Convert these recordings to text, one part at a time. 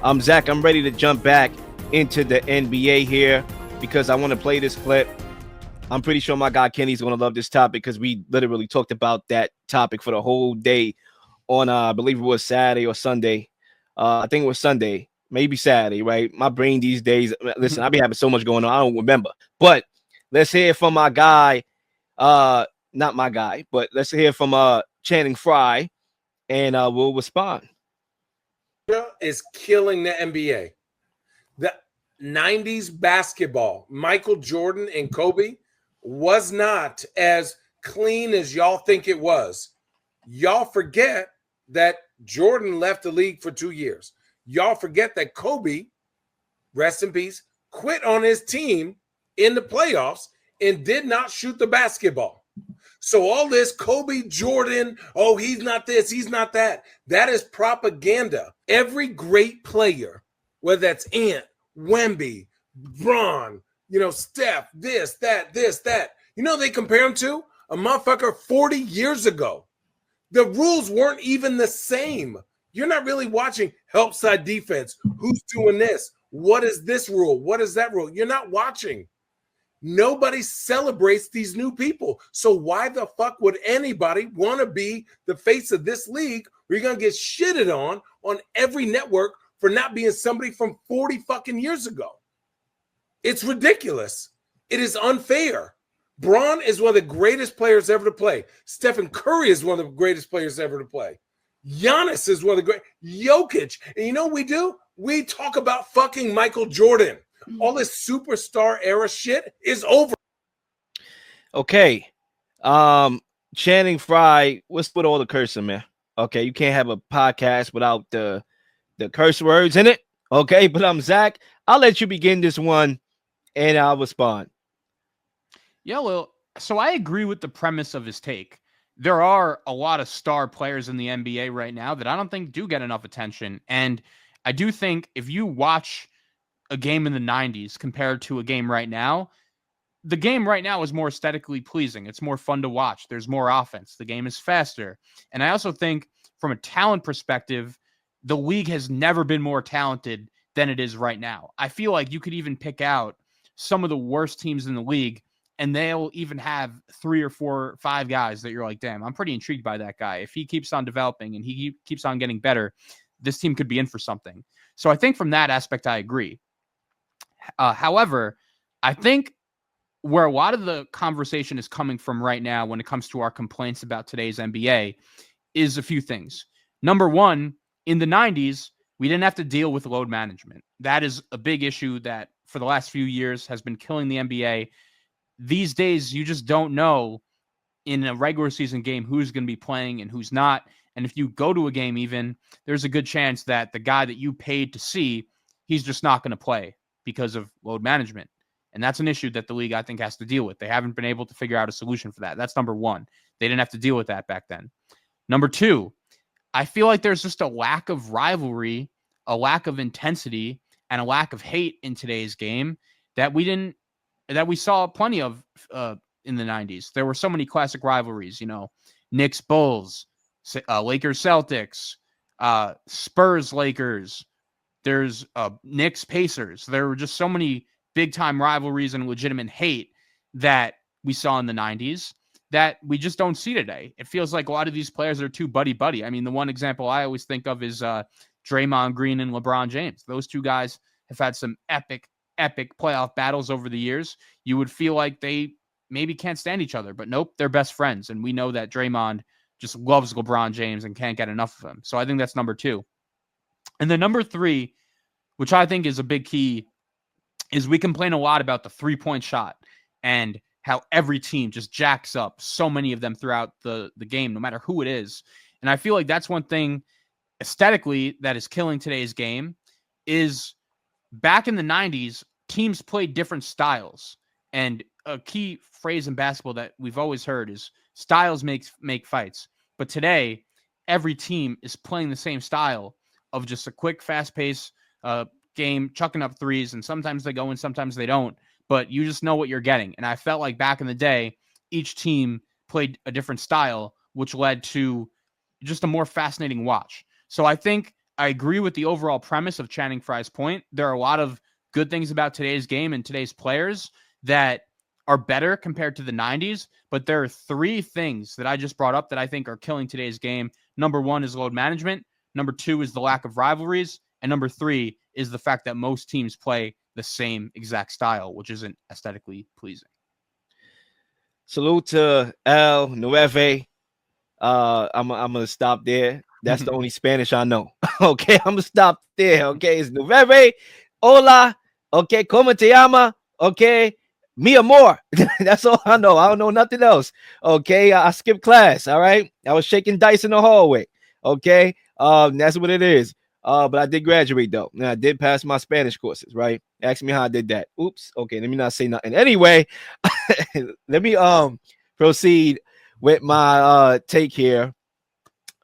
I'm Zach. I'm ready to jump back into the NBA here because I want to play this clip. I'm pretty sure my guy Kenny's going to love this topic because we literally talked about that topic for the whole day on, I believe it was Saturday or Sunday. I think it was Sunday, maybe Saturday, right? My brain these days, listen, I be having so much going on, I don't remember. But let's hear from my guy, not my guy, but let's hear from Channing Frye, and we'll respond. Is killing the NBA. The 90s basketball, Michael Jordan and Kobe, was not as clean as y'all think it was. Y'all forget that Jordan left the league for 2 years. Y'all forget that Kobe, rest in peace, quit on his team in the playoffs and did not shoot the basketball. So all this Kobe, Jordan, oh, he's not this, he's not that. That is propaganda. Every great player, whether that's Ant, Wemby, Bron, Steph, this, that. They compare him to a motherfucker 40 years ago. The rules weren't even the same. You're not really watching help side defense. Who's doing this? What is this rule? What is that rule? You're not watching. Nobody celebrates these new people. So why the fuck would anybody want to be the face of this league where you're going to get shitted on every network for not being somebody from 40 fucking years ago? It's ridiculous. It is unfair. Bron is one of the greatest players ever to play. Stephen Curry is one of the greatest players ever to play. Giannis is one of the great. Jokic. And you know what we do? We talk about fucking Michael Jordan. All this superstar era shit is over. Okay. Channing Frye, what's with all the cursing, man? Okay, you can't have a podcast without the curse words in it. Okay, but I'm Zach. I'll let you begin this one and I'll respond. Yeah, well, so I agree with the premise of his take. There are a lot of star players in the NBA right now that I don't think do get enough attention. And I do think if you watch a game in the 90s compared to a game right now, the game right now is more aesthetically pleasing. It's more fun to watch. There's more offense. The game is faster. And I also think from a talent perspective, the league has never been more talented than it is right now. I feel like you could even pick out some of the worst teams in the league, and they'll even have 3 or 4 or 5 guys that you're like, damn, I'm pretty intrigued by that guy. If he keeps on developing and he keeps on getting better, this team could be in for something. So I think from that aspect, I agree. However, I think where a lot of the conversation is coming from right now when it comes to our complaints about today's NBA is a few things. Number one, in the 90s, we didn't have to deal with load management. That is a big issue that for the last few years has been killing the NBA. These days, you just don't know in a regular season game who's going to be playing and who's not. And if you go to a game even, there's a good chance that the guy that you paid to see, he's just not going to play because of load management. And that's an issue that the league, I think, has to deal with. They haven't been able to figure out a solution for that. That's number one. They didn't have to deal with that back then. Number two, I feel like there's just a lack of rivalry, a lack of intensity, and a lack of hate in today's game that we saw plenty of in the 90s. There were so many classic rivalries, Knicks Bulls, Lakers Celtics, Spurs Lakers. There's Knicks Pacers. There were just so many big time rivalries and legitimate hate that we saw in the 90s that we just don't see today. It feels like a lot of these players are too buddy-buddy. I mean, the one example I always think of is Draymond Green and LeBron James. Those two guys have had some epic playoff battles over the years. You would feel like they maybe can't stand each other, but nope, they're best friends. And we know that Draymond just loves LeBron James and can't get enough of him. So I think that's number two. And then number three, which I think is a big key, is we complain a lot about the three-point shot and how every team just jacks up so many of them throughout the game, no matter who it is. And I feel like that's one thing aesthetically that is killing today's game is back in the 90s, teams played different styles. And a key phrase in basketball that we've always heard is styles make fights. But today, every team is playing the same style of just a quick, fast-paced game, chucking up threes, and sometimes they go and sometimes they don't. But you just know what you're getting. And I felt like back in the day, each team played a different style, which led to just a more fascinating watch. So I think I agree with the overall premise of Channing Frye's point. There are a lot of good things about today's game and today's players that are better compared to the 90s, but there are 3 things that I just brought up that I think are killing today's game. Number 1 is load management. Number 2 is the lack of rivalries. And number 3 is the fact that most teams play the same exact style, which isn't aesthetically pleasing. Salute to El Nueve. I'm gonna stop there. That's the only Spanish I know. Okay, I'm gonna stop there. Okay, it's Nueve. Hola. Okay, como te llama? Okay, mi amor. That's all I know. I don't know nothing else. Okay, I skipped class. All right, I was shaking dice in the hallway. Okay, that's what it is. But I did graduate though, and I did pass my Spanish courses. Right? Ask me how I did that. Oops. Okay, let me not say nothing. Anyway, let me proceed with my take here.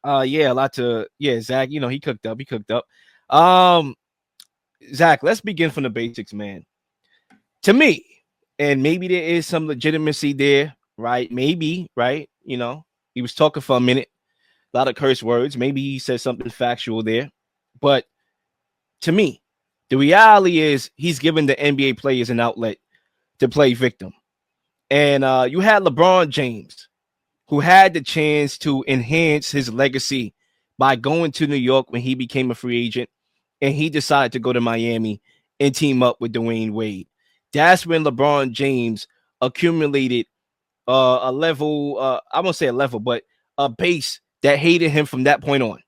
Yeah, a lot to Zach, you know, he cooked up. Zach, let's begin from the basics, man. To me, and maybe there is some legitimacy there, right? Maybe, right? You know, he was talking for a minute, a lot of curse words. Maybe he said something factual there. But to me, the reality is he's giving the NBA players an outlet to play victim. And you had LeBron James, who had the chance to enhance his legacy by going to New York when he became a free agent, and he decided to go to Miami and team up with Dwayne Wade. That's when LeBron James accumulated a level, I won't say a level, but a base that hated him from that point on.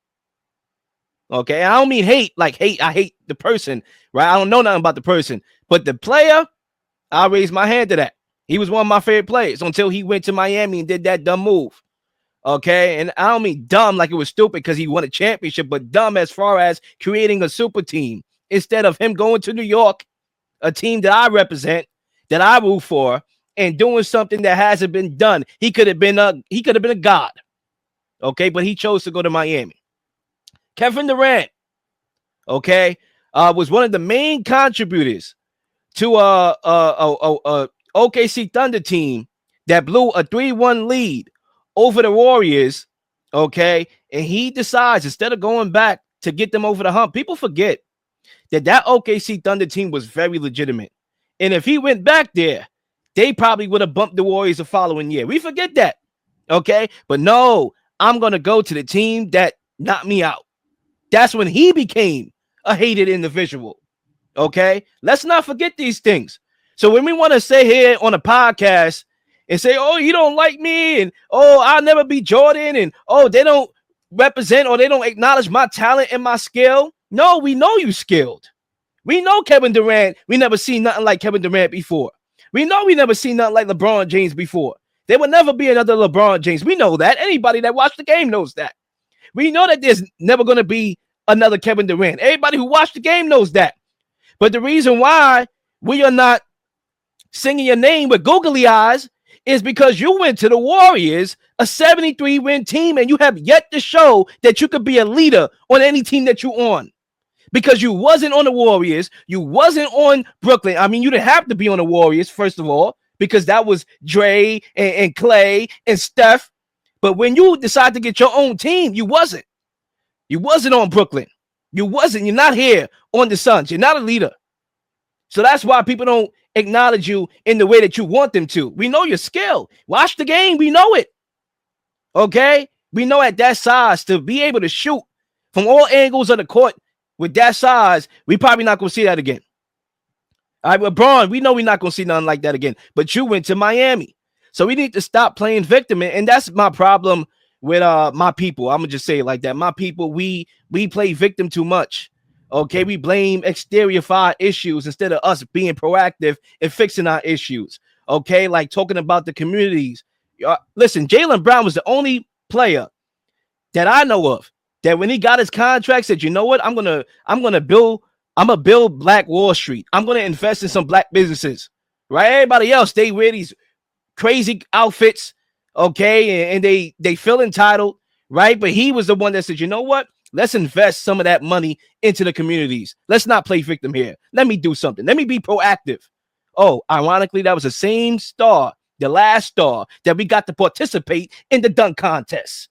Okay, I don't mean hate, like hate. I hate the person, right? I don't know nothing about the person, but the player, I raised my hand to that. He was one of my favorite players until he went to Miami and did that dumb move. Okay, and I don't mean dumb like it was stupid because he won a championship, but dumb as far as creating a super team instead of him going to New York, a team that I represent, that I root for, and doing something that hasn't been done. He could have been a god. Okay, but he chose to go to Miami. Kevin Durant, okay, was one of the main contributors to OKC Thunder team that blew a 3-1 lead over the Warriors, okay? And he decides, instead of going back to get them over the hump, people forget that OKC Thunder team was very legitimate. And if he went back there, they probably would have bumped the Warriors the following year. We forget that, okay? But no, I'm going to go to the team that knocked me out. That's when he became a hated individual, okay? Let's not forget these things. So when we want to say here on a podcast and say, oh, you don't like me, and oh, I'll never be Jordan, and oh, they don't represent or they don't acknowledge my talent and my skill. No, we know you skilled. We know Kevin Durant. We never seen nothing like Kevin Durant before. We know we never seen nothing like LeBron James before. There will never be another LeBron James. We know that. Anybody that watched the game knows that. We know that there's never going to be another Kevin Durant. Everybody who watched the game knows that. But the reason why we are not singing your name with googly eyes is because you went to the Warriors, a 73-win team, and you have yet to show that you could be a leader on any team that you're on. Because you wasn't on the Warriors, you wasn't on Brooklyn. I mean, you didn't have to be on the Warriors, first of all, because that was Dre and Clay and Steph. But when you decide to get your own team, you wasn't. You wasn't on Brooklyn. You wasn't. You're not here on the Suns. You're not a leader. So that's why people don't acknowledge you in the way that you want them to. We know your skill. Watch the game. We know it. Okay? We know at that size to be able to shoot from all angles of the court with that size, we probably not going to see that again. All right, LeBron, we know we're not going to see nothing like that again. But you went to Miami. So we need to stop playing victim. And that's my problem with my people. I'm going to just say it like that. My people, we play victim too much. Okay, we blame exterior fire issues instead of us being proactive and fixing our issues. Okay, like talking about the communities. Listen, Jaylen Brown was the only player that I know of that when he got his contract said, you know what, I'm gonna build Black Wall Street. I'm gonna invest in some black businesses. Right? Everybody else, they wear these crazy outfits, okay, and they feel entitled, right? But he was the one that said, you know what? Let's invest some of that money into the communities. Let's not play victim here. Let me do something. Let me be proactive. Oh, ironically, that was the same star, the last star that we got to participate in the dunk contest.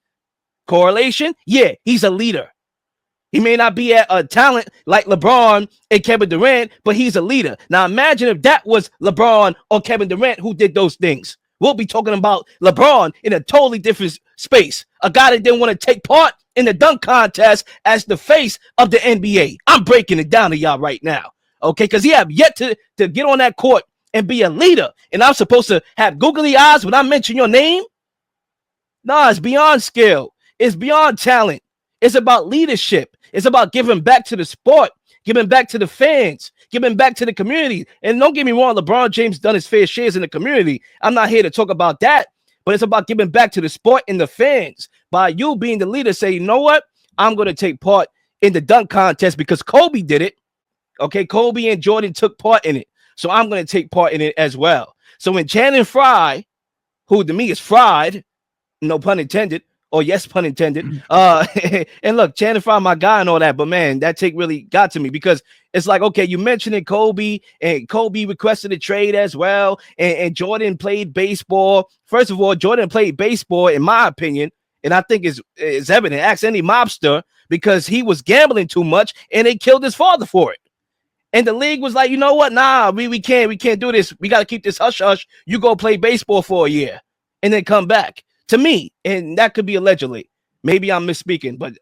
Correlation? Yeah, he's a leader. He may not be a talent like LeBron and Kevin Durant, but he's a leader. Now imagine if that was LeBron or Kevin Durant who did those things. We'll be talking about LeBron in a totally different space. A guy that didn't want to take part in the dunk contest as the face of the NBA. I'm breaking it down to y'all right now. Okay, because he have yet to get on that court and be a leader. And I'm supposed to have googly eyes when I mention your name? Nah, it's beyond skill. It's beyond talent. It's about leadership. It's about giving back to the sport, giving back to the fans, giving back to the community. And don't get me wrong, LeBron James done his fair shares in the community. I'm not here to talk about that, but it's about giving back to the sport and the fans by you being the leader. Say, you know what? I'm going to take part in the dunk contest because Kobe did it. Okay, Kobe and Jordan took part in it. So I'm going to take part in it as well. So when Channing Frye, who to me is fried, no pun intended, or yes, pun intended. And look, Channing Frye, my guy and all that, but man, that take really got to me because it's like, okay, you mentioned Kobe, and Kobe requested a trade as well, and Jordan played baseball. First of all, Jordan played baseball, in my opinion, and I think is evident. Ask any mobster because he was gambling too much, and they killed his father for it. And the league was like, you know what? Nah, we can't do this. We got to keep this hush hush. You go play baseball for a year and then come back. To me, and that could be allegedly. Maybe I'm misspeaking, but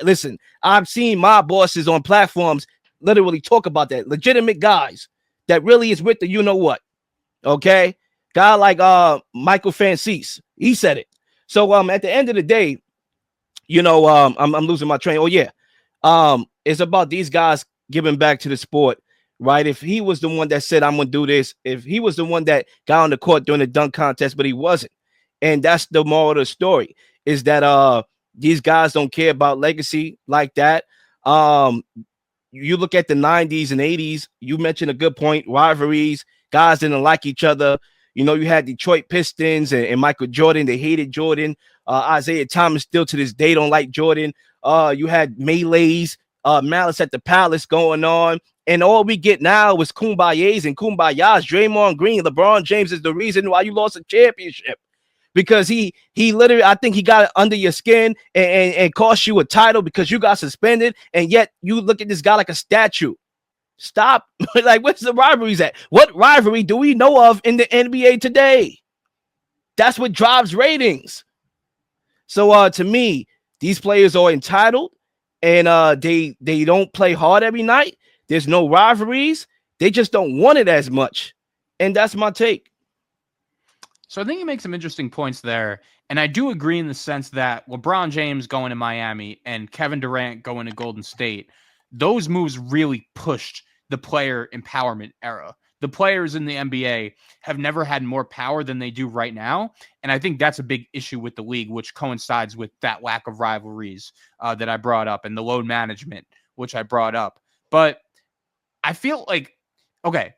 listen, I've seen my bosses on platforms literally talk about that. Legitimate guys that really is with the you know what. Okay? Guy like Michael Francis, he said it. So at the end of the day, you know, I'm losing my train. Oh yeah. It's about these guys giving back to the sport, right? If he was the one that said I'm gonna do this, if he was the one that got on the court during the dunk contest, but he wasn't. And that's the moral of the story is that these guys don't care about legacy like that. You look at the 90s and 80s, you mentioned a good point, rivalries, guys didn't like each other. You know, you had Detroit Pistons and Michael Jordan, they hated Jordan. Isaiah Thomas still to this day don't like Jordan. You had melees, malice at the palace going on. And all we get now is kumbayas and kumbayas. Draymond Green, LeBron James is the reason why you lost a championship. Because he literally, I think he got it under your skin and cost you a title because you got suspended, and yet you look at this guy like a statue. Stop. Like, where's the rivalries at? What rivalry do we know of in the NBA today? That's what drives ratings. So to me, these players are entitled, and they don't play hard every night. There's no rivalries. They just don't want it as much. And that's my take. So I think you make some interesting points there. And I do agree in the sense that LeBron James going to Miami and Kevin Durant going to Golden State, those moves really pushed the player empowerment era. The players in the NBA have never had more power than they do right now. And I think that's a big issue with the league, which coincides with that lack of rivalries that I brought up and the load management, which I brought up. But I feel like, okay,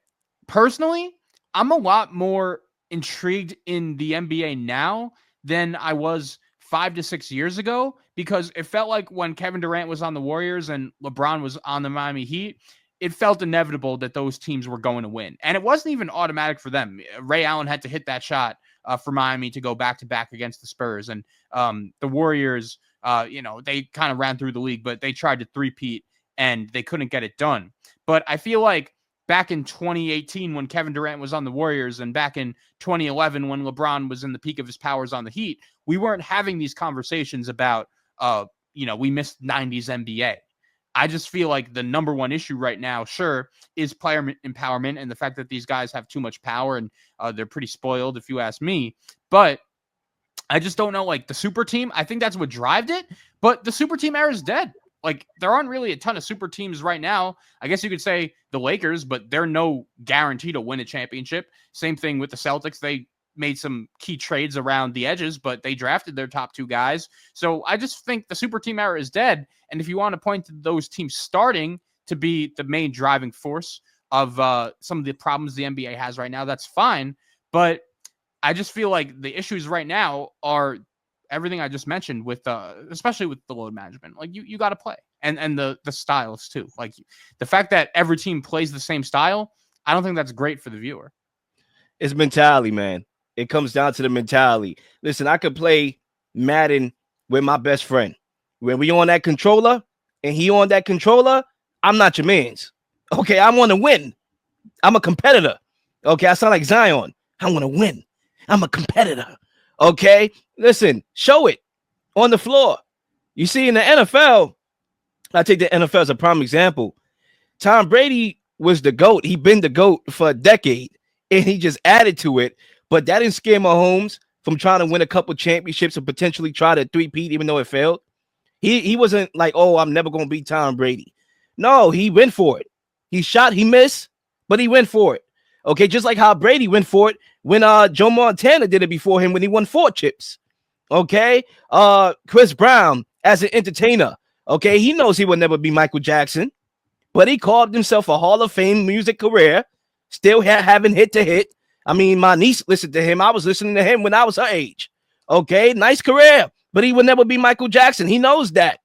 personally, I'm a lot more intrigued in the NBA now than I was 5 to 6 years ago, because it felt like when Kevin Durant was on the Warriors and LeBron was on the Miami Heat, it felt inevitable that those teams were going to win. And it wasn't even automatic for them. Ray Allen had to hit that shot for Miami to go back-to-back against the Spurs. And the Warriors, they kind of ran through the league, but they tried to three-peat and they couldn't get it done. But I feel like back in 2018 when Kevin Durant was on the Warriors and back in 2011 when LeBron was in the peak of his powers on the Heat, we weren't having these conversations about, we missed 90s NBA. I just feel like the number one issue right now, sure, is player empowerment and the fact that these guys have too much power and they're pretty spoiled, if you ask me. But I just don't know, like the super team, I think that's what drove it. But the super team era is dead. Like, there aren't really a ton of super teams right now. I guess you could say the Lakers, but they're no guarantee to win a championship. Same thing with the Celtics. They made some key trades around the edges, but they drafted their top two guys. So I just think the super team era is dead. And if you want to point to those teams starting to be the main driving force of some of the problems the NBA has right now, that's fine. But I just feel like the issues right now are everything I just mentioned with especially with the load management. Like you got to play and the styles too. Like the fact that every team plays the same style, I don't think that's great for the viewer. It's mentality, man. It comes down to the mentality. Listen, I could play Madden with my best friend. When we on that controller, and he on that controller, I'm not your man's. Okay, I want to win. I'm a competitor. Okay, I sound like Zion. I want to win. I'm a competitor. Okay, listen, show it on the floor. You see, in the NFL, I take the NFL as a prime example. Tom Brady was the GOAT. He been the GOAT for a decade, and he just added to it. But that didn't scare Mahomes from trying to win a couple championships and potentially try to three-peat, even though it failed. He wasn't like, oh, I'm never going to beat Tom Brady. No, he went for it. He shot, he missed, but he went for it. Okay, just like how Brady went for it when Joe Montana did it before him when he won 4 chips. Okay, Chris Brown as an entertainer. Okay, he knows he will never be Michael Jackson, but he carved himself a Hall of Fame music career, still having hit to hit. I mean, my niece listened to him. I was listening to him when I was her age. Okay, nice career, but he will never be Michael Jackson. He knows that,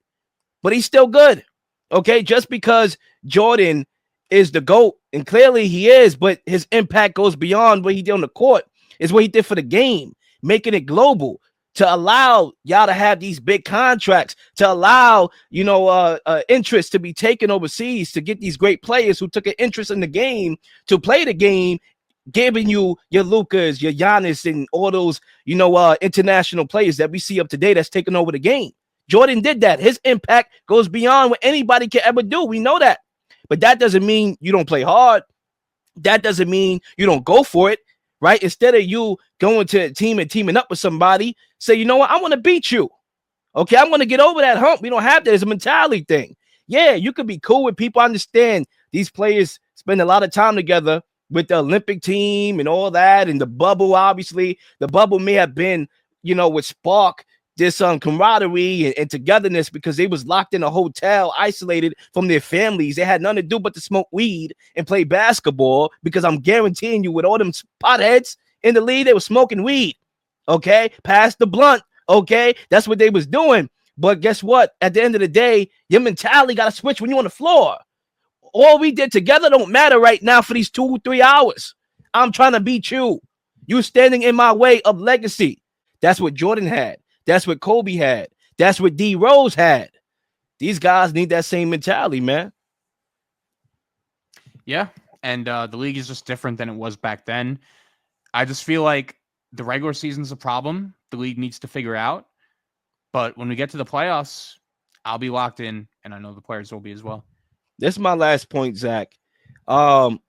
but he's still good. Okay, just because Jordan is the GOAT, and clearly he is, but his impact goes beyond what he did on the court. It's what he did for the game, making it global, to allow y'all to have these big contracts, to allow, interest to be taken overseas, to get these great players who took an interest in the game to play the game, giving you your Lucas, your Giannis, and all those, international players that we see up today that's taking over the game. Jordan did that. His impact goes beyond what anybody can ever do. We know that. But that doesn't mean you don't play hard. That doesn't mean you don't go for it. Right? Instead of you going to a team and teaming up with somebody, say, you know what? I want to beat you. Okay, I'm going to get over that hump. We don't have that. It's a mentality thing. Yeah, you could be cool with people. I understand these players spend a lot of time together with the Olympic team and all that, and the bubble, obviously. The bubble may have been, with spark this camaraderie and togetherness because they was locked in a hotel, isolated from their families. They had nothing to do but to smoke weed and play basketball, because I'm guaranteeing you with all them potheads in the league, they were smoking weed. Okay, pass the blunt. Okay, that's what they was doing. But guess what? At the end of the day, your mentality got to switch when you're on the floor. All we did together don't matter right now for these 2-3 hours. I'm trying to beat you. You standing in my way of legacy. That's what Jordan had. That's what Kobe had. That's what D Rose had. These guys need that same mentality, man. Yeah, and the league is just different than it was back then. I just feel like the regular season's a problem the league needs to figure out. But when we get to the playoffs, I'll be locked in, and I know the players will be as well. This is my last point, Zach. How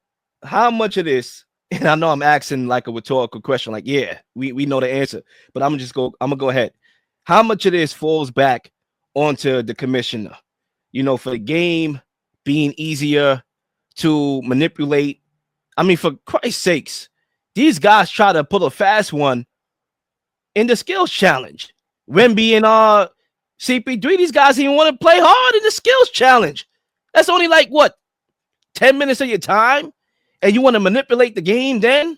much of this, and I know I'm asking like a rhetorical question, like, yeah, we know the answer, but I'm gonna go ahead. How much of this falls back onto the commissioner, for the game being easier to manipulate? I mean, for Christ's sakes, these guys try to pull a fast one in the skills challenge. Wemby and CP3, these guys even want to play hard in the skills challenge. That's only like, 10 minutes of your time? And you want to manipulate the game then?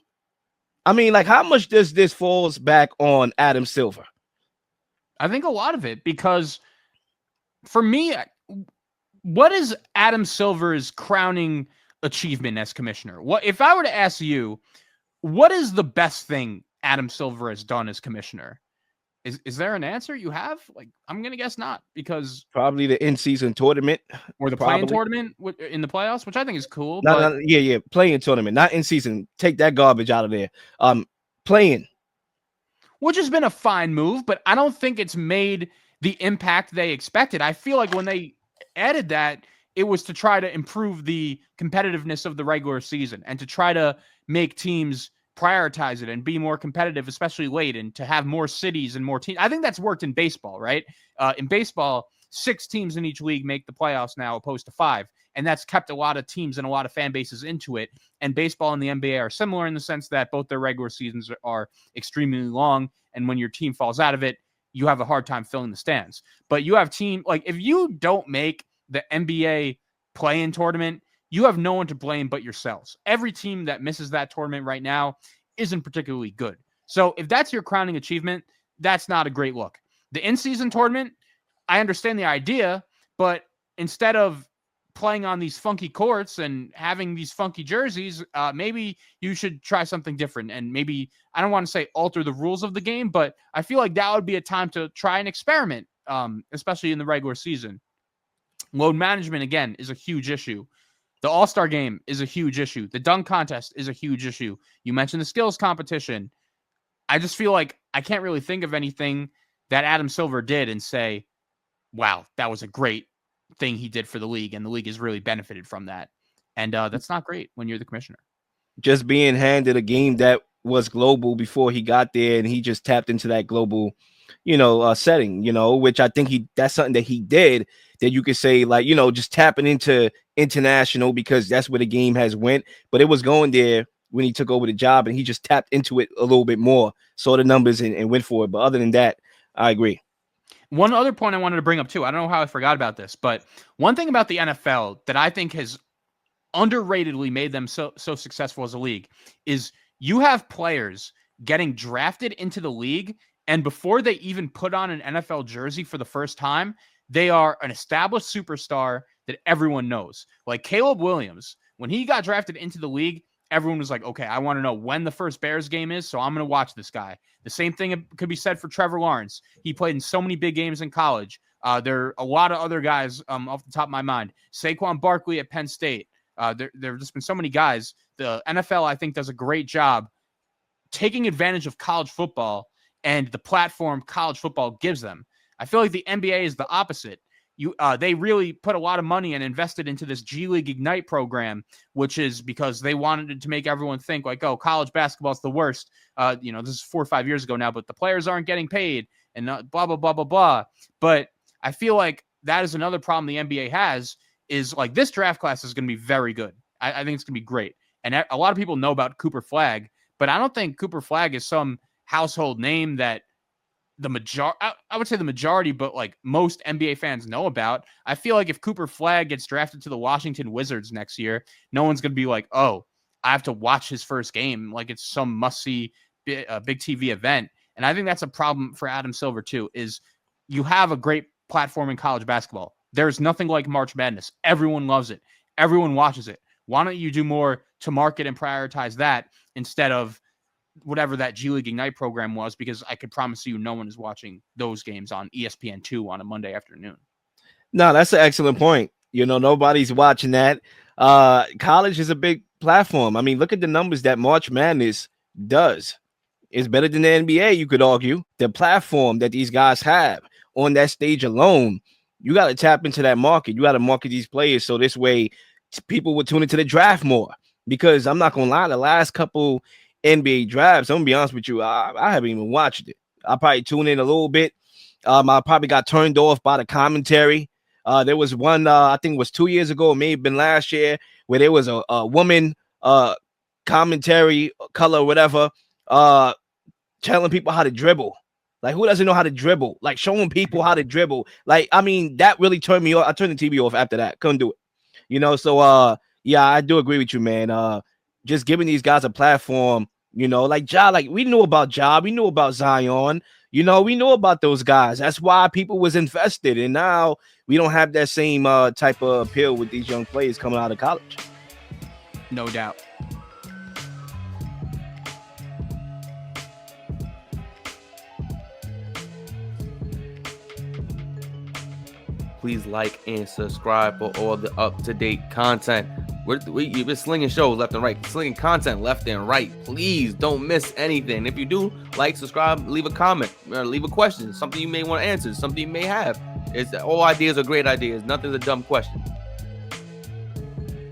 I mean, like, how much does this falls back on Adam Silver? I think a lot of it, because for me, what is Adam Silver's crowning achievement as commissioner? What if I were to ask you, what is the best thing Adam Silver has done as commissioner? Is there an answer you have? Like, I'm gonna guess not, because probably the in-season tournament or the playing tournament in the playoffs, which I think is cool. Yeah, playing tournament, not in season. Take that garbage out of there. Playing, which has been a fine move, but I don't think it's made the impact they expected. I feel like when they added that, it was to try to improve the competitiveness of the regular season and to try to make teams prioritize it and be more competitive, especially late, and to have more cities and more teams. I think that's worked in baseball, right? In baseball, 6 teams in each league make the playoffs now, opposed to 5. And that's kept a lot of teams and a lot of fan bases into it. And baseball and the NBA are similar in the sense that both their regular seasons are extremely long. And when your team falls out of it, you have a hard time filling the stands. But you have like, if you don't make the NBA play-in tournament, you have no one to blame but yourselves. Every team that misses that tournament right now isn't particularly good. So if that's your crowning achievement, that's not a great look. The in-season tournament, I understand the idea, but instead of playing on these funky courts and having these funky jerseys, maybe you should try something different. And maybe, I don't want to say alter the rules of the game, but I feel like that would be a time to try and experiment, especially in the regular season. Load management, again, is a huge issue. The All-Star game is a huge issue. The dunk contest is a huge issue. You mentioned the skills competition. I just feel like I can't really think of anything that Adam Silver did and say, wow, that was a great thing he did for the league, and the league has really benefited from that. And that's not great when you're the commissioner. Just being handed a game that was global before he got there, and he just tapped into that global, setting, which I think that's something that he did that you could say, like, just tapping into international, because that's where the game has went. But it was going there when he took over the job, and he just tapped into it a little bit more, saw the numbers and went for it. But other than that, I agree. One other point I wanted to bring up too, I don't know how I forgot about this, but one thing about the NFL that I think has underratedly made them so successful as a league is you have players getting drafted into the league, and before they even put on an NFL jersey for the first time, they are an established superstar that everyone knows. Like Caleb Williams, when he got drafted into the league, everyone was like, okay, I want to know when the first Bears game is, so I'm going to watch this guy. The same thing could be said for Trevor Lawrence. He played in so many big games in college. There are a lot of other guys off the top of my mind. Saquon Barkley at Penn State. There have just been so many guys. The NFL, I think, does a great job taking advantage of college football and the platform college football gives them. I feel like the NBA is the opposite. They really put a lot of money and invested into this G League Ignite program, which is because they wanted to make everyone think like, oh, college basketball is the worst. This is 4 or 5 years ago now, but the players aren't getting paid and blah, blah, blah, blah, blah. But I feel like that is another problem the NBA has, is like this draft class is going to be very good. I think it's going to be great. And a lot of people know about Cooper Flagg, but I don't think Cooper Flagg is some household name that I would say the majority, but like most NBA fans know about. I feel like if Cooper Flagg gets drafted to the Washington Wizards next year, no one's going to be like, oh, I have to watch his first game. Like it's some must-see big TV event. And I think that's a problem for Adam Silver too, is you have a great platform in college basketball. There's nothing like March Madness. Everyone loves it. Everyone watches it. Why don't you do more to market and prioritize that instead of whatever that G League Ignite program was? Because I could promise you no one is watching those games on ESPN2 on a Monday afternoon. No, that's an excellent point. Nobody's watching that. College is a big platform. I mean, look at the numbers that March Madness does. It's better than the NBA, you could argue. The platform that these guys have on that stage alone, you got to tap into that market. You got to market these players so this way people will tune into the draft more. Because I'm not going to lie, the last couple NBA drafts, I'm going to be honest with you, I haven't even watched it. I probably tuned in a little bit. I probably got turned off by the commentary. There was one, I think it was 2 years ago, it may have been last year, where there was a woman commentary, color, whatever, telling people how to dribble. Like, who doesn't know how to dribble? Like, showing people how to dribble. Like, I mean, that really turned me off. I turned the TV off after that. Couldn't do it. So, yeah, I do agree with you, man. Just giving these guys a platform, like Ja, like we knew about Ja, we knew about Zion, we knew about those guys. That's why people was invested. And now we don't have that same type of appeal with these young players coming out of college. No doubt. Please like and subscribe for all the up-to-date content. We've been slinging shows left and right, slinging content left and right. Please don't miss anything. If you do, like, subscribe, leave a comment, leave a question, something you may want to answer, something you may have. All ideas are great ideas. Nothing's a dumb question.